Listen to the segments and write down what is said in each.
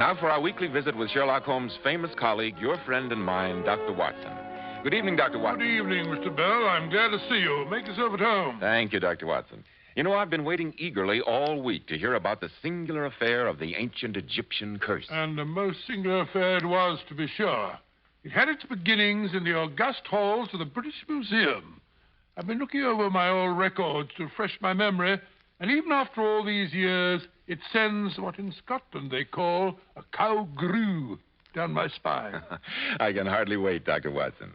Now for our weekly visit with Sherlock Holmes' famous colleague, your friend and mine, Dr. Watson. Good evening, Dr. Watson. Good evening, Mr. Bell. I'm glad to see you. Make yourself at home. Thank you, Dr. Watson. You know, I've been waiting eagerly all week to hear about the singular affair of the ancient Egyptian curse. And a most singular affair it was, to be sure. It had its beginnings in the august halls of the British Museum. I've been looking over my old records to refresh my memory, and even after all these years, it sends what in Scotland they call a cow grue down my spine. I can hardly wait, Dr. Watson.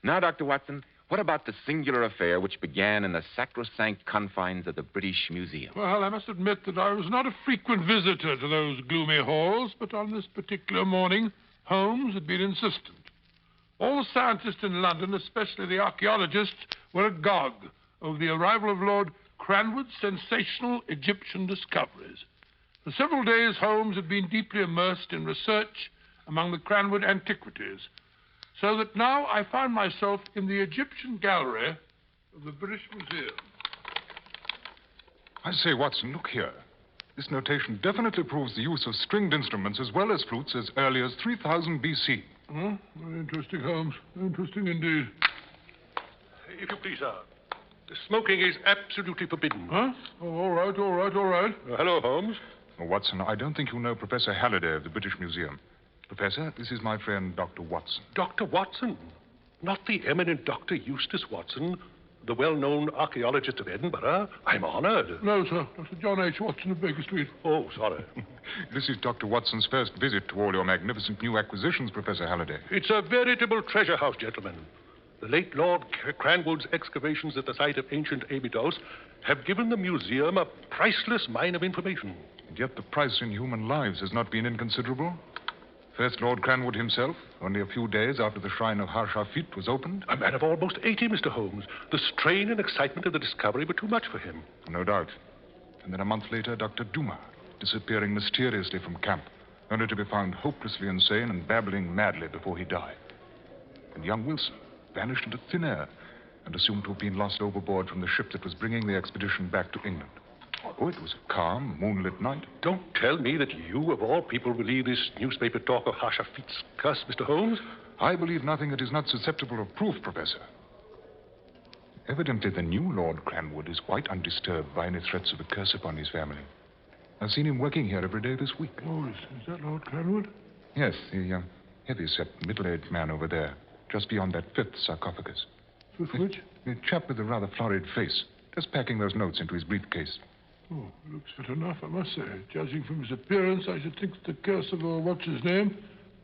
Now, Dr. Watson, what about the singular affair which began in the sacrosanct confines of the British Museum? Well, I must admit that I was not a frequent visitor to those gloomy halls, but on this particular morning, Holmes had been insistent. All the scientists in London, especially the archaeologists, were agog over the arrival of Lord Cranwood's sensational Egyptian discoveries. For several days, Holmes had been deeply immersed in research among the Cranwood antiquities, so that now I found myself in the Egyptian gallery of the British Museum. I say, Watson, look here. This notation definitely proves the use of stringed instruments as well as flutes as early as 3000 B.C. Oh, very interesting, Holmes. Very interesting indeed. If you please, sir. Smoking is absolutely forbidden. Huh? Oh, all right. Hello, Holmes. Oh, Watson, I don't think you know Professor Halliday of the British Museum. Professor, this is my friend, Dr. Watson. Dr. Watson? Not the eminent Dr. Eustace Watson, the well-known archaeologist of Edinburgh. I'm honored. No, sir. Dr. John H. Watson of Baker Street. Oh, sorry. This is Dr. Watson's first visit to all your magnificent new acquisitions, Professor Halliday. It's a veritable treasure house, gentlemen. The late Lord Cranwood's excavations at the site of ancient Abydos have given the museum a priceless mine of information. And yet the price in human lives has not been inconsiderable. First Lord Cranwood himself, only a few days after the shrine of Harshafit was opened. A man of almost 80, Mr. Holmes. The strain and excitement of the discovery were too much for him. No doubt. And then a month later, Dr. Dumas, disappearing mysteriously from camp, only to be found hopelessly insane and babbling madly before he died. And young Wilson vanished into thin air and assumed to have been lost overboard from the ship that was bringing the expedition back to England. Oh, it was a calm, moonlit night. Don't tell me that you, of all people, believe this newspaper talk of Harshafit's curse, Mr. Holmes. I believe nothing that is not susceptible of proof, Professor. Evidently, the new Lord Cranwood is quite undisturbed by any threats of a curse upon his family. I've seen him working here every day this week. Oh, is that Lord Cranwood? Yes, the heavy-set, middle-aged man over there, just beyond that fifth sarcophagus. Fifth which? The chap with the rather florid face, just packing those notes into his briefcase. Oh, looks fit enough, I must say. Judging from his appearance, I should think that the curse of, what's-his-name,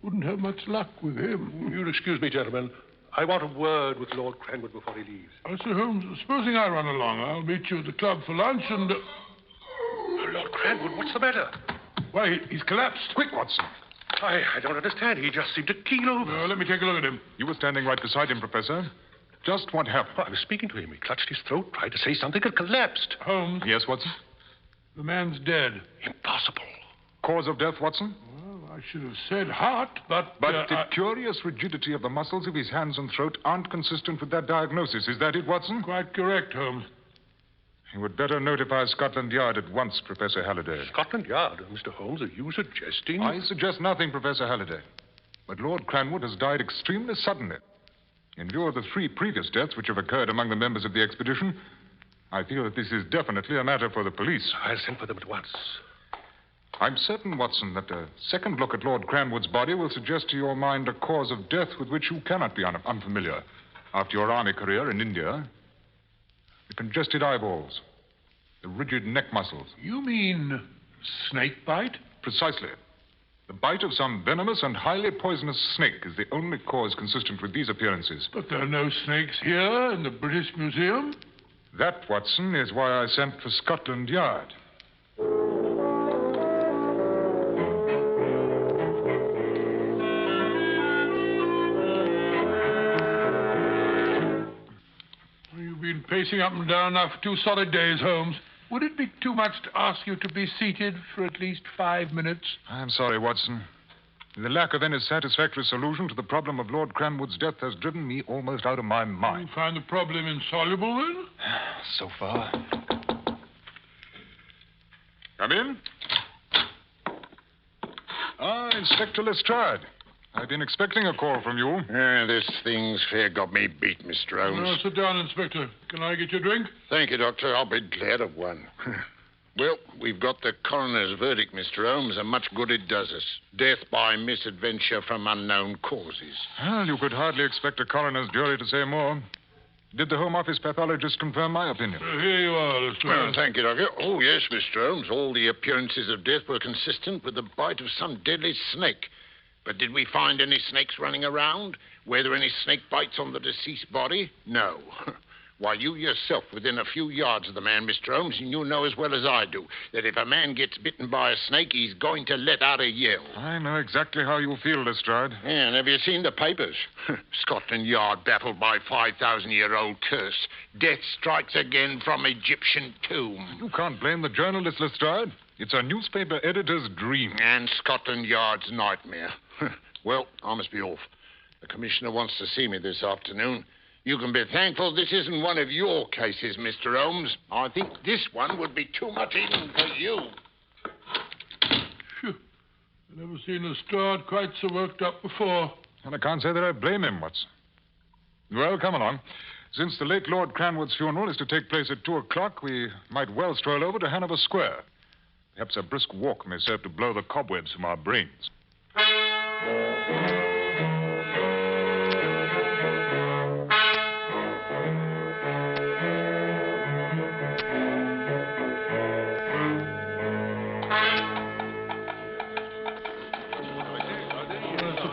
wouldn't have much luck with him. You'll excuse me, gentlemen. I want a word with Lord Cranwood before he leaves. I say, Holmes, supposing I run along, I'll meet you at the club for lunch and... Lord Cranwood, what's the matter? Why, he's collapsed. Quick, Watson. I don't understand. He just seemed to keel over. Let me take a look at him. You were standing right beside him, Professor. Just what happened? I was speaking to him. He clutched his throat, tried to say something, and collapsed. Holmes. Yes, Watson? The man's dead. Impossible. Cause of death, Watson? Well, I should have said heart, but... But the curious rigidity of the muscles of his hands and throat aren't consistent with that diagnosis. Is that it, Watson? Quite correct, Holmes. You would better notify Scotland Yard at once, Professor Halliday. Scotland Yard? Mr. Holmes, are you suggesting... I suggest nothing, Professor Halliday. But Lord Cranwood has died extremely suddenly. In view of the 3 previous deaths which have occurred among the members of the expedition, I feel that this is definitely a matter for the police. I'll send for them at once. I'm certain, Watson, that a second look at Lord Cranwood's body will suggest to your mind a cause of death with which you cannot be unfamiliar after your army career in India. The congested eyeballs, the rigid neck muscles. You mean snake bite? Precisely. The bite of some venomous and highly poisonous snake is the only cause consistent with these appearances. But there are no snakes here in the British Museum. That, Watson, is why I sent for Scotland Yard. You've been pacing up and down now for 2 solid days, Holmes. Would it be too much to ask you to be seated for at least 5 minutes? I'm sorry, Watson. The lack of any satisfactory solution to the problem of Lord Cranwood's death has driven me almost out of my mind. You find the problem insoluble, then? So far. Come in. Ah, Inspector Lestrade. I've been expecting a call from you. This thing's fair got me beat, Mr. Holmes. No, sit down, Inspector. Can I get you a drink? Thank you, Doctor. I'll be glad of one. Well, we've got the coroner's verdict, Mr. Holmes, and much good it does us. Death by misadventure from unknown causes. Well, you could hardly expect a coroner's jury to say more. Did the Home Office pathologist confirm my opinion? Here you are, Lestrade. Well, thank you, Doctor. Oh, yes, Mr. Holmes. All the appearances of death were consistent with the bite of some deadly snake. But did we find any snakes running around? Were there any snake bites on the deceased body? No. While you yourself within a few yards of the man, Mr. Holmes, and you know as well as I do that if a man gets bitten by a snake, he's going to let out a yell. I know exactly how you feel, Lestrade. Yeah, and have you seen the papers? Scotland Yard baffled by 5,000-year-old curse. Death strikes again from Egyptian tomb. You can't blame the journalist, Lestrade. It's a newspaper editor's dream. And Scotland Yard's nightmare. Well, I must be off. The commissioner wants to see me this afternoon. You can be thankful this isn't one of your cases, Mr. Holmes. I think this one would be too much even for you. Phew. I've never seen Lestrade quite so worked up before. And I can't say that I blame him, Watson. Well, come along. Since the late Lord Cranwood's funeral is to take place at 2 o'clock, we might well stroll over to Hanover Square. Perhaps a brisk walk may serve to blow the cobwebs from our brains.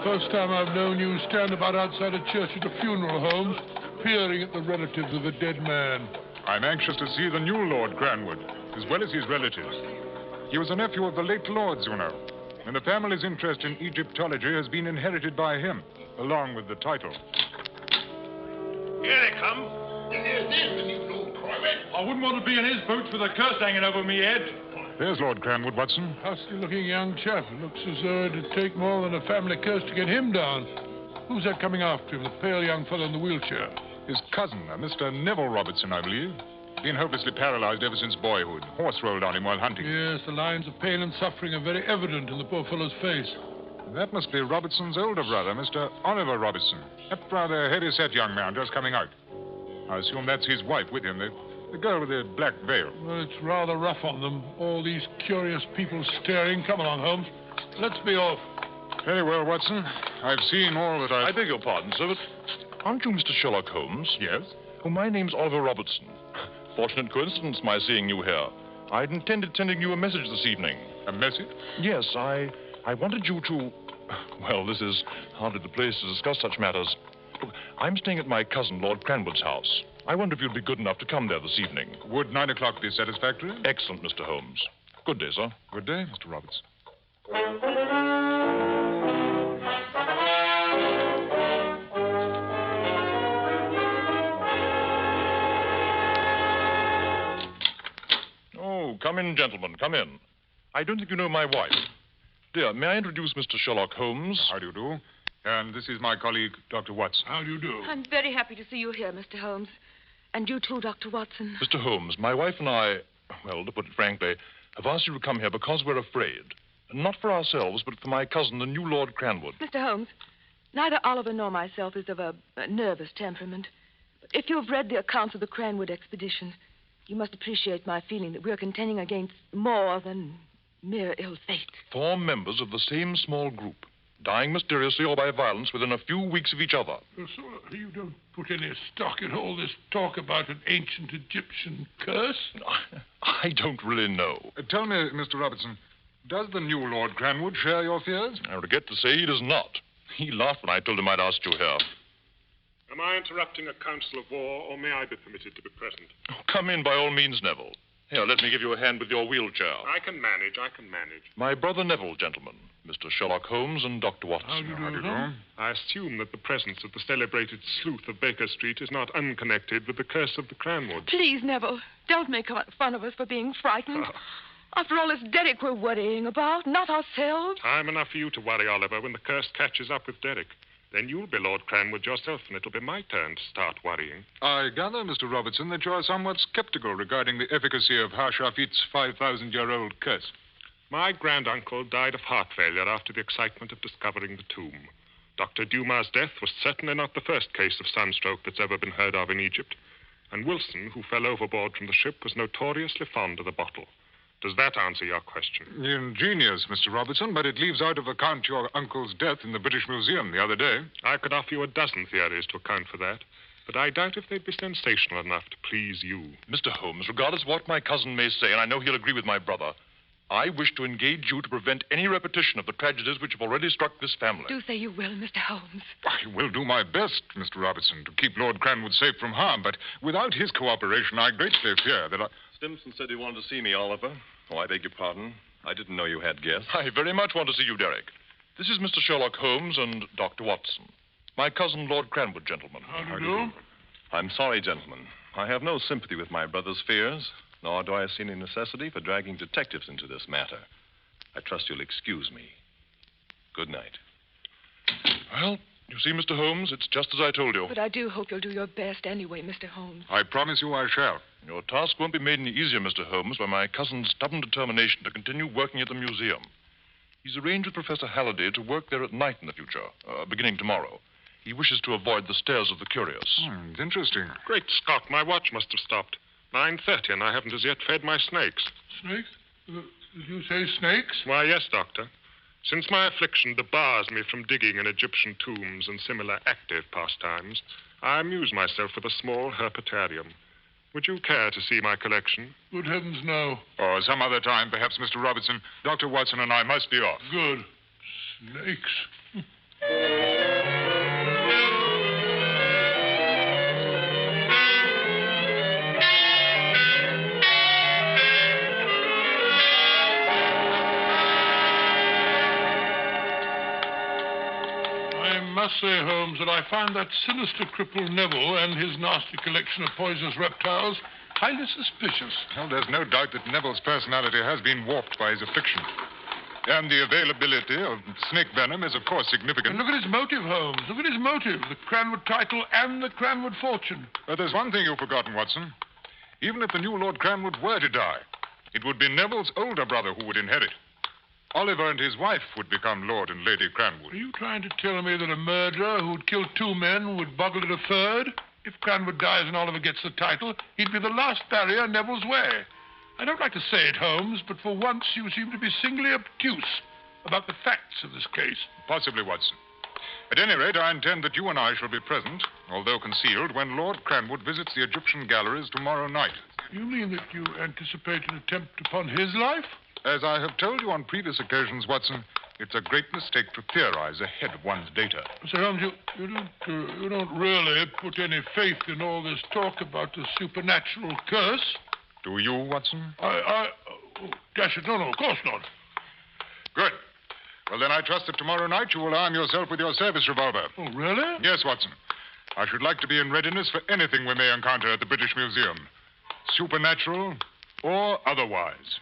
First time I've known you stand about outside a church at a funeral, Holmes, peering at the relatives of a dead man. I'm anxious to see the new Lord Cranwood, as well as his relatives. He was a nephew of the late Lord's, you know, and the family's interest in Egyptology has been inherited by him, along with the title. Here they come. And there's the new Lord Cranwood. I wouldn't want to be in his boots with a curse hanging over me head. There's Lord Cranwood, Watson. Husky-looking young chap. Looks as though it'd take more than a family curse to get him down. Who's that coming after him, the pale young fellow in the wheelchair? His cousin, Mr. Neville Robertson, I believe. Been hopelessly paralyzed ever since boyhood. Horse rolled on him while hunting. Yes, the lines of pain and suffering are very evident in the poor fellow's face. That must be Robertson's older brother, Mr. Oliver Robertson. That rather heavy-set young man just coming out. I assume that's his wife with him, the girl with the black veil. Well, it's rather rough on them, all these curious people staring. Come along, Holmes. Let's be off. Very well, Watson. I've seen all that I beg your pardon, sir, but aren't you Mr. Sherlock Holmes? Yes? Oh, my name's Oliver Robertson. Fortunate coincidence, my seeing you here. I'd intended sending you a message this evening. A message? Yes, I wanted you to... Well, this is hardly the place to discuss such matters. Look, I'm staying at my cousin, Lord Cranwood's house. I wonder if you'd be good enough to come there this evening. Would 9 o'clock be satisfactory? Excellent, Mr. Holmes. Good day, sir. Good day, Mr. Roberts. Oh, come in, gentlemen, come in. I don't think you know my wife. Dear, may I introduce Mr. Sherlock Holmes? How do you do? And this is my colleague, Dr. Watson. How do you do? I'm very happy to see you here, Mr. Holmes. And you too, Dr. Watson. Mr. Holmes, my wife and I, well, to put it frankly, have asked you to come here because we're afraid. Not for ourselves, but for my cousin, the new Lord Cranwood. Mr. Holmes, neither Oliver nor myself is of a nervous temperament. But if you've read the accounts of the Cranwood expedition, you must appreciate my feeling that we're contending against more than mere ill fate. 4 members of the same small group, dying mysteriously or by violence within a few weeks of each other. So you don't put any stock in all this talk about an ancient Egyptian curse? I don't really know. Tell me, Mr. Robertson, does the new Lord Cranwood share your fears? I regret to say he does not. He laughed when I told him I'd asked you here. Am I interrupting a council of war, or may I be permitted to be present? Oh, come in by all means, Neville. Here, let me give you a hand with your wheelchair. I can manage. My brother Neville, gentlemen. Mr. Sherlock Holmes and Dr. Watson. How do you do? I assume that the presence of the celebrated sleuth of Baker Street is not unconnected with the curse of the Cranwoods. Please, Neville, don't make fun of us for being frightened. After all, it's Derek we're worrying about, not ourselves. Time enough for you to worry, Oliver, when the curse catches up with Derek. Then you'll be Lord Cranwood yourself, and it'll be my turn to start worrying. I gather, Mr. Robertson, that you are somewhat skeptical regarding the efficacy of Hashafit's 5,000-year-old curse. My granduncle died of heart failure after the excitement of discovering the tomb. Dr. Dumas' death was certainly not the first case of sunstroke that's ever been heard of in Egypt. And Wilson, who fell overboard from the ship, was notoriously fond of the bottle. Does that answer your question? Ingenious, Mr. Robertson, but it leaves out of account your uncle's death in the British Museum the other day. I could offer you a dozen theories to account for that, but I doubt if they'd be sensational enough to please you. Mr. Holmes, regardless of what my cousin may say, and I know he'll agree with my brother, I wish to engage you to prevent any repetition of the tragedies which have already struck this family. Do say you will, Mr. Holmes. I will do my best, Mr. Robertson, to keep Lord Cranwood safe from harm, but without his cooperation, I greatly fear that Stimson said he wanted to see me, Oliver. Oh, I beg your pardon. I didn't know you had guests. I very much want to see you, Derek. This is Mr. Sherlock Holmes and Dr. Watson. My cousin, Lord Cranwood, gentlemen. How do you do? I'm sorry, gentlemen. I have no sympathy with my brother's fears, nor do I see any necessity for dragging detectives into this matter. I trust you'll excuse me. Good night. Well, you see, Mr. Holmes, it's just as I told you. But I do hope you'll do your best anyway, Mr. Holmes. I promise you I shall. Your task won't be made any easier, Mr. Holmes, by my cousin's stubborn determination to continue working at the museum. He's arranged with Professor Halliday to work there at night in the future, beginning tomorrow. He wishes to avoid the stares of the curious. It's interesting. Great Scott, my watch must have stopped. 9:30, and I haven't as yet fed my snakes. Snakes? Did you say snakes? Why, yes, Doctor. Since my affliction debars me from digging in Egyptian tombs and similar active pastimes, I amuse myself with a small herpetarium. Would you care to see my collection? Good heavens, no. Or some other time, perhaps, Mr. Robertson. Dr. Watson and I must be off. Good. Snakes. I must say, Holmes, that I find that sinister cripple Neville and his nasty collection of poisonous reptiles highly suspicious. Well, there's no doubt that Neville's personality has been warped by his affliction. And the availability of snake venom is, of course, significant. And look at his motive, Holmes. Look at his motive. The Cranwood title and the Cranwood fortune. But there's one thing you've forgotten, Watson. Even if the new Lord Cranwood were to die, it would be Neville's older brother who would inherit. Oliver and his wife would become Lord and Lady Cranwood. Are you trying to tell me that a murderer who'd killed two men would boggle at a third? If Cranwood dies and Oliver gets the title, he'd be the last barrier Neville's way. I don't like to say it, Holmes, but for once you seem to be singly obtuse about the facts of this case. Possibly, Watson. At any rate, I intend that you and I shall be present, although concealed, when Lord Cranwood visits the Egyptian galleries tomorrow night. You mean that you anticipate an attempt upon his life? As I have told you on previous occasions, Watson, it's a great mistake to theorize ahead of one's data. Mr. Holmes, you don't really put any faith in all this talk about the supernatural curse? Do you, Watson? Oh, dash it, no, of course not. Good. Well, then I trust that tomorrow night you will arm yourself with your service revolver. Oh, really? Yes, Watson. I should like to be in readiness for anything we may encounter at the British Museum, supernatural or otherwise.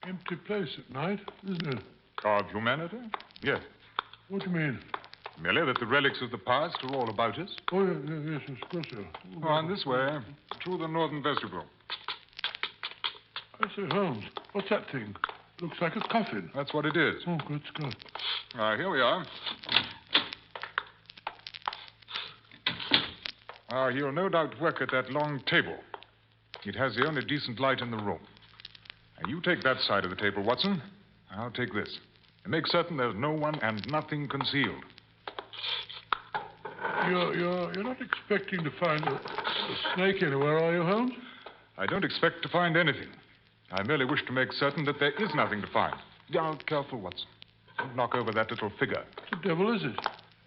Empty place at night, isn't it? Of humanity? Yes. What do you mean? Merely that the relics of the past are all about us. Oh, yes, of course, sir. On this way, through the northern vestibule. I say, Holmes, what's that thing? Looks like a coffin. That's what it is. Oh, good Scott. Here we are. He'll no doubt work at that long table. It has the only decent light in the room. Now, you take that side of the table, Watson. I'll take this. And make certain there's no one and nothing concealed. You're not expecting to find a snake anywhere, are you, Holmes? I don't expect to find anything. I merely wish to make certain that there is nothing to find. Now, careful, Watson. Don't knock over that little figure. What the devil is it?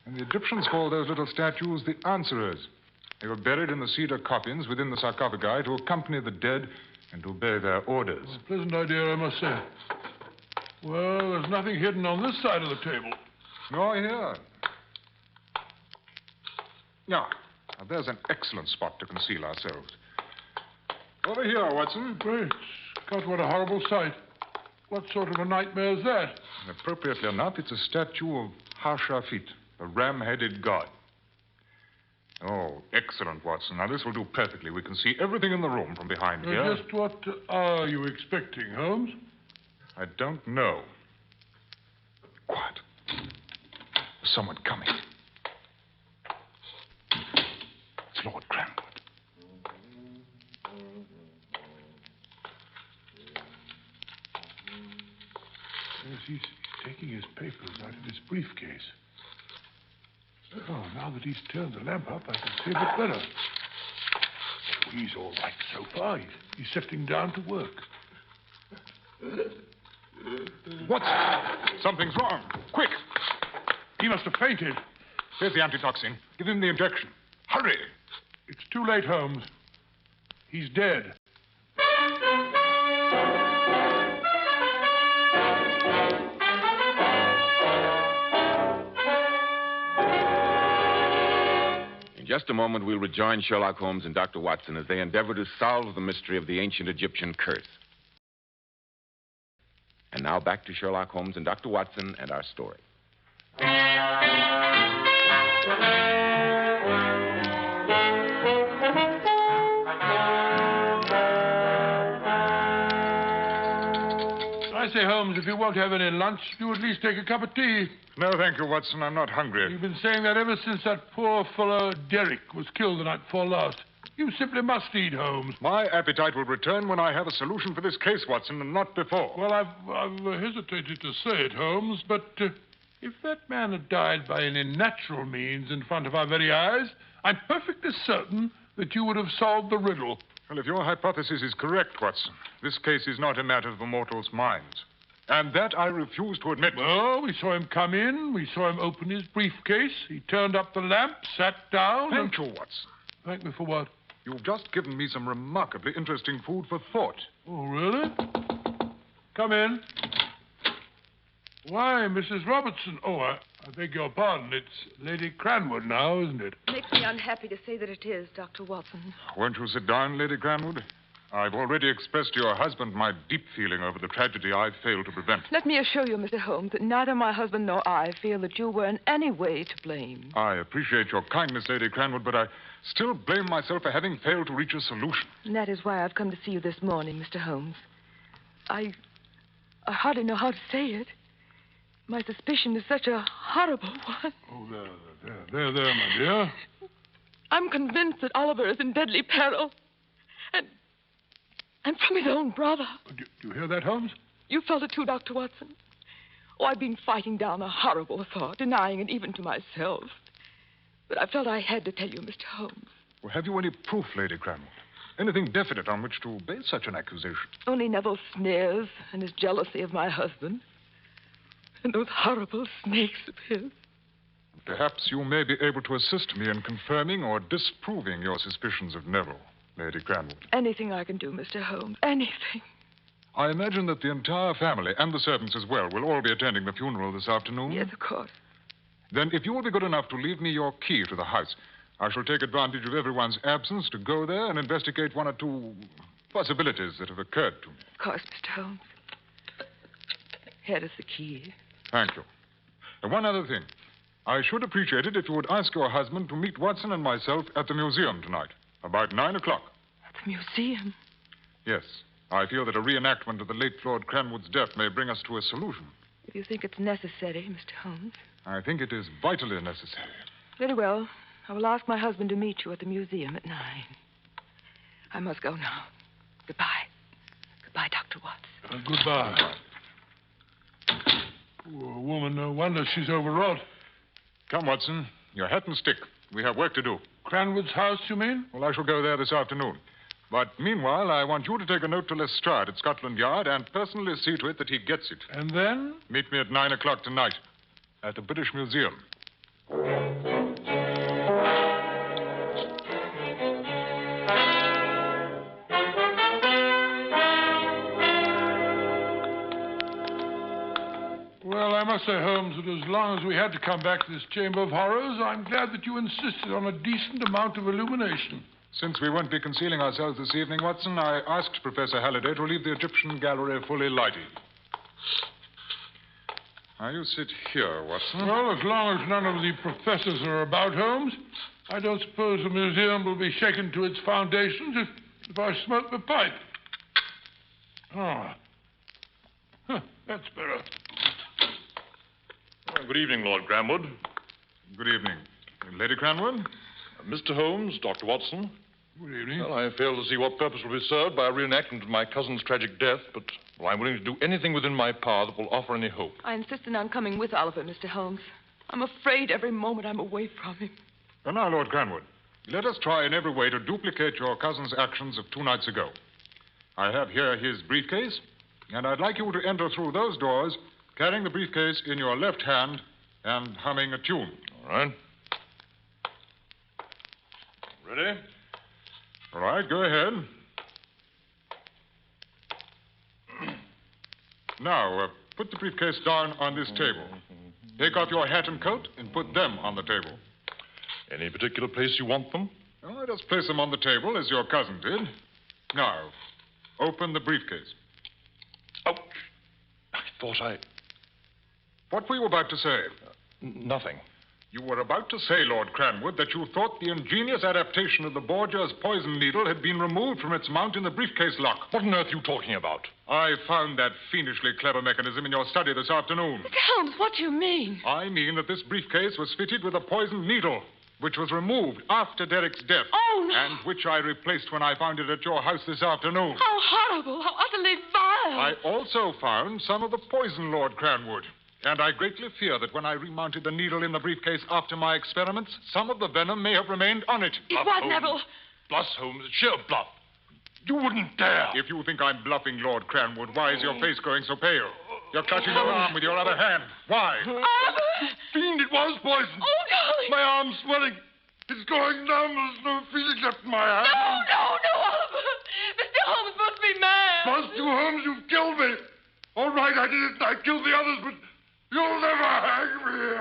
And the Egyptians call those little statues the answerers. They were buried in the cedar coffins within the sarcophagi to accompany the dead and to obey their orders. A pleasant idea, I must say. Well, there's nothing hidden on this side of the table. Nor here. Now, Now, there's an excellent spot to conceal ourselves. Over here, Watson. Great Scott, what a horrible sight. What sort of a nightmare is that? Appropriately enough, it's a statue of Hashafit, a ram-headed god. Oh, excellent, Watson. Now, this will do perfectly. We can see everything in the room from behind here. Just what are you expecting, Holmes? I don't know. Quiet. There's someone coming. It's Lord Cranwood. Yes, he's taking his papers out of his briefcase. Oh, now that he's turned the lamp up, I can see a bit better. Oh, he's all right so far. He's settling down to work. Watson! Something's wrong. Quick! He must have fainted. Here's the antitoxin. Give him the injection. Hurry! It's too late, Holmes. He's dead. In just a moment, we'll rejoin Sherlock Holmes and Dr. Watson as they endeavor to solve the mystery of the ancient Egyptian curse. And now back to Sherlock Holmes and Dr. Watson and our story. I say, Holmes, if you won't have any lunch, do at least take a cup of tea. No, thank you, Watson. I'm not hungry. You've been saying that ever since that poor fellow Derrick was killed the night before last. You simply must eat, Holmes. My appetite will return when I have a solution for this case, Watson, and not before. Well, I've hesitated to say it, Holmes, but if that man had died by any natural means in front of our very eyes, I'm perfectly certain that you would have solved the riddle. Well, if your hypothesis is correct, Watson, this case is not a matter of a mortal's minds. And that I refuse to admit. Well, we saw him come in. We saw him open his briefcase. He turned up the lamp, sat down. Thank you, Watson. Thank me for what? You've just given me some remarkably interesting food for thought. Oh, really? Come in. Why, Mrs. Robertson. Oh, I beg your pardon. It's Lady Cranwood now, isn't it? Makes me unhappy to say that it is, Dr. Watson. Won't you sit down, Lady Cranwood? I've already expressed to your husband my deep feeling over the tragedy I failed to prevent. Let me assure you, Mr. Holmes, that neither my husband nor I feel that you were in any way to blame. I appreciate your kindness, Lady Cranwood, but I still blame myself for having failed to reach a solution. And that is why I've come to see you this morning, Mr. Holmes. I hardly know how to say it. My suspicion is such a horrible one. Oh, there, my dear. I'm convinced that Oliver is in deadly peril. And from his own brother. Do you hear that, Holmes? You felt it too, Dr. Watson. Oh, I've been fighting down a horrible thought, denying it even to myself. But I felt I had to tell you, Mr. Holmes. Well, have you any proof, Lady Cranwood? Anything definite on which to base such an accusation? Only Neville's sneers and his jealousy of my husband. And those horrible snakes of his. Perhaps you may be able to assist me in confirming or disproving your suspicions of Neville, Lady Cranwood. Anything I can do, Mr. Holmes. Anything. I imagine that the entire family, and the servants as well, will all be attending the funeral this afternoon. Yes, of course. Then, if you will be good enough to leave me your key to the house, I shall take advantage of everyone's absence to go there and investigate one or two possibilities that have occurred to me. Of course, Mr. Holmes. Here is the key. Thank you. And one other thing. I should appreciate it if you would ask your husband to meet Watson and myself at the museum tonight, about 9 o'clock. At the museum? Yes. I feel that a reenactment of the late Lord Cranwood's death may bring us to a solution. If you think it's necessary, Mr. Holmes. I think it is vitally necessary. Very well. I will ask my husband to meet you at the museum at 9. I must go now. Goodbye. Goodbye, Dr. Watson. Goodbye. Poor woman, no wonder she's overwrought. Come, Watson. Your hat and stick. We have work to do. Cranwood's house, you mean? Well, I shall go there this afternoon. But meanwhile, I want you to take a note to Lestrade at Scotland Yard and personally see to it that he gets it. And then? Meet me at 9 o'clock tonight at the British Museum. Well, I must say, Holmes, that as long as we had to come back to this chamber of horrors, I'm glad that you insisted on a decent amount of illumination. Since we won't be concealing ourselves this evening, Watson, I asked Professor Halliday to leave the Egyptian gallery fully lighted. Now, you sit here, Watson. Well, as long as none of the professors are about, Holmes, I don't suppose the museum will be shaken to its foundations if I smoke the pipe. Ah. Huh, that's better. Good evening, Lord Cranwood. Good evening. Lady Cranwood? Mr. Holmes, Dr. Watson. Good evening. Well, I fail to see what purpose will be served by a reenactment of my cousin's tragic death, but I'm willing to do anything within my power that will offer any hope. I insisted on coming with Oliver, Mr. Holmes. I'm afraid every moment I'm away from him. Well, now, Lord Cranwood, let us try in every way to duplicate your cousin's actions of 2 nights ago. I have here his briefcase, and I'd like you to enter through those doors, carrying the briefcase in your left hand and humming a tune. All right. Ready? All right, go ahead. Now, put the briefcase down on this table. Take off your hat and coat and put them on the table. Any particular place you want them? Oh, just place them on the table as your cousin did. Now, open the briefcase. Ouch. I thought What were you about to say? Nothing. You were about to say, Lord Cranwood, that you thought the ingenious adaptation of the Borgia's poison needle had been removed from its mount in the briefcase lock. What on earth are you talking about? I found that fiendishly clever mechanism in your study this afternoon. Mr. Holmes, what do you mean? I mean that this briefcase was fitted with a poisoned needle, which was removed after Derek's death. Oh, no. And which I replaced when I found it at your house this afternoon. How horrible, how utterly vile. I also found some of the poison, Lord Cranwood. And I greatly fear that when I remounted the needle in the briefcase after my experiments, some of the venom may have remained on it. It was, Neville. Bluff, Holmes. It's sheer bluff. You wouldn't dare. If you think I'm bluffing, Lord Cranwood, why is your face going so pale? You're clutching your arm with your other hand. Why? Oliver! Fiend, it was poison. Oh, darling. My arm's swelling. It's going numb. There's no feeling left in my hand. No, Oliver. Mr. Holmes must be mad. Must you, Holmes? You've killed me. All right, I did it. I killed the others, but you'll never hang me.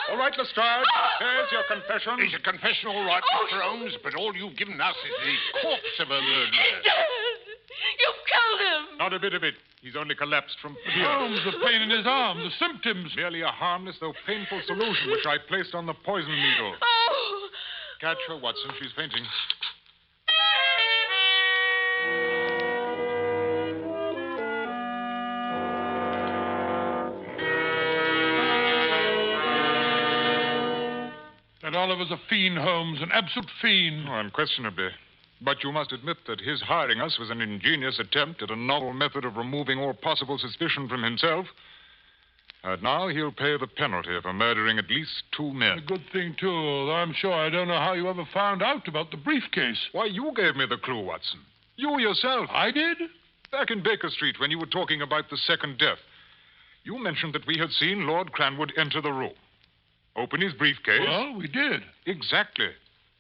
All right, Lestrade. There's your confession. It's a confession, all right, Mr. Holmes, but all you've given us is the corpse of a murderer. He's dead. You've killed him. Not a bit of it. He's only collapsed from fear. Holmes, the pain in his arm, the symptoms. Merely a harmless though painful solution which I placed on the poison needle. Oh. Catch her, Watson. She's fainting. That Oliver's a fiend, Holmes, an absolute fiend. Oh, unquestionably. But you must admit that his hiring us was an ingenious attempt at a novel method of removing all possible suspicion from himself. And now he'll pay the penalty for murdering at least 2 men. A good thing, too, though I'm sure I don't know how you ever found out about the briefcase. Why, you gave me the clue, Watson. You yourself. I did? Back in Baker Street when you were talking about the second death. You mentioned that we had seen Lord Cranwood enter the room. Open his briefcase. Well, we did. Exactly.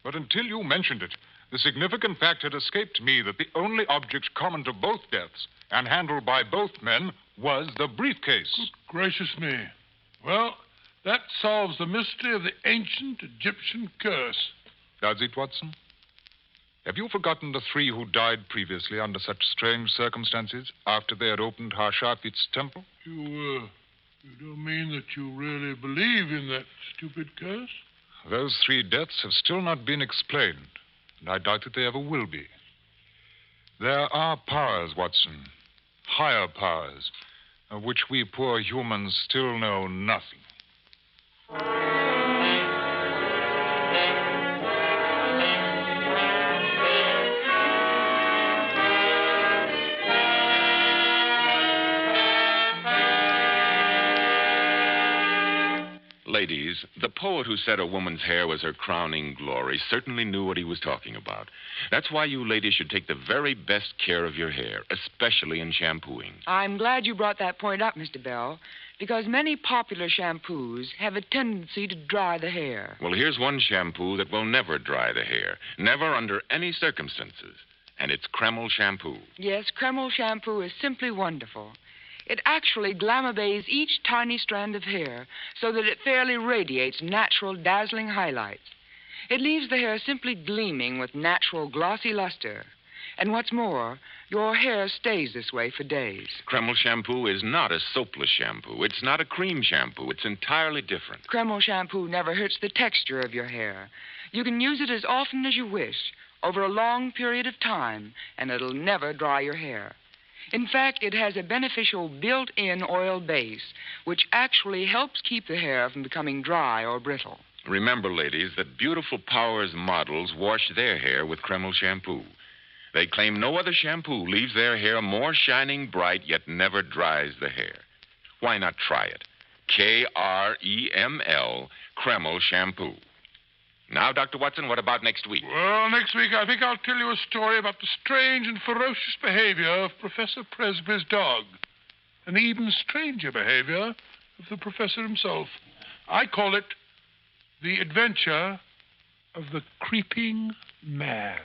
But until you mentioned it, the significant fact had escaped me that the only object common to both deaths and handled by both men was the briefcase. Good gracious me. Well, that solves the mystery of the ancient Egyptian curse. Does it, Watson? Have you forgotten the 3 who died previously under such strange circumstances after they had opened Harshafit's temple? You don't mean that you really believe in that stupid curse? Those 3 deaths have still not been explained, and I doubt that they ever will be. There are powers, Watson, higher powers, of which we poor humans still know nothing. Ladies, the poet who said a woman's hair was her crowning glory certainly knew what he was talking about. That's why you ladies should take the very best care of your hair, especially in shampooing. I'm glad you brought that point up, Mr. Bell, because many popular shampoos have a tendency to dry the hair. Well, here's one shampoo that will never dry the hair, never under any circumstances. And it's Kreml shampoo. Yes, Kreml shampoo is simply wonderful. It actually glamour bathes each tiny strand of hair so that it fairly radiates natural, dazzling highlights. It leaves the hair simply gleaming with natural, glossy luster. And what's more, your hair stays this way for days. Kreml shampoo is not a soapless shampoo. It's not a cream shampoo. It's entirely different. Kreml shampoo never hurts the texture of your hair. You can use it as often as you wish, over a long period of time, and it'll never dry your hair. In fact, it has a beneficial built-in oil base, which actually helps keep the hair from becoming dry or brittle. Remember, ladies, that Beautiful Powers models wash their hair with Kreml shampoo. They claim no other shampoo leaves their hair more shining bright, yet never dries the hair. Why not try it? Kreml, Kreml shampoo. Now, Dr. Watson, what about next week? Well, next week I think I'll tell you a story about the strange and ferocious behavior of Professor Presby's dog. And the even stranger behavior of the professor himself. I call it The Adventure of the Creeping Man.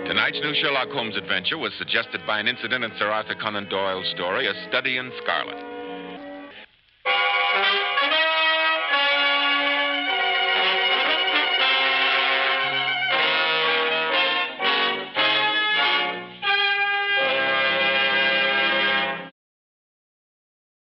Tonight's new Sherlock Holmes adventure was suggested by an incident in Sir Arthur Conan Doyle's story, A Study in Scarlet.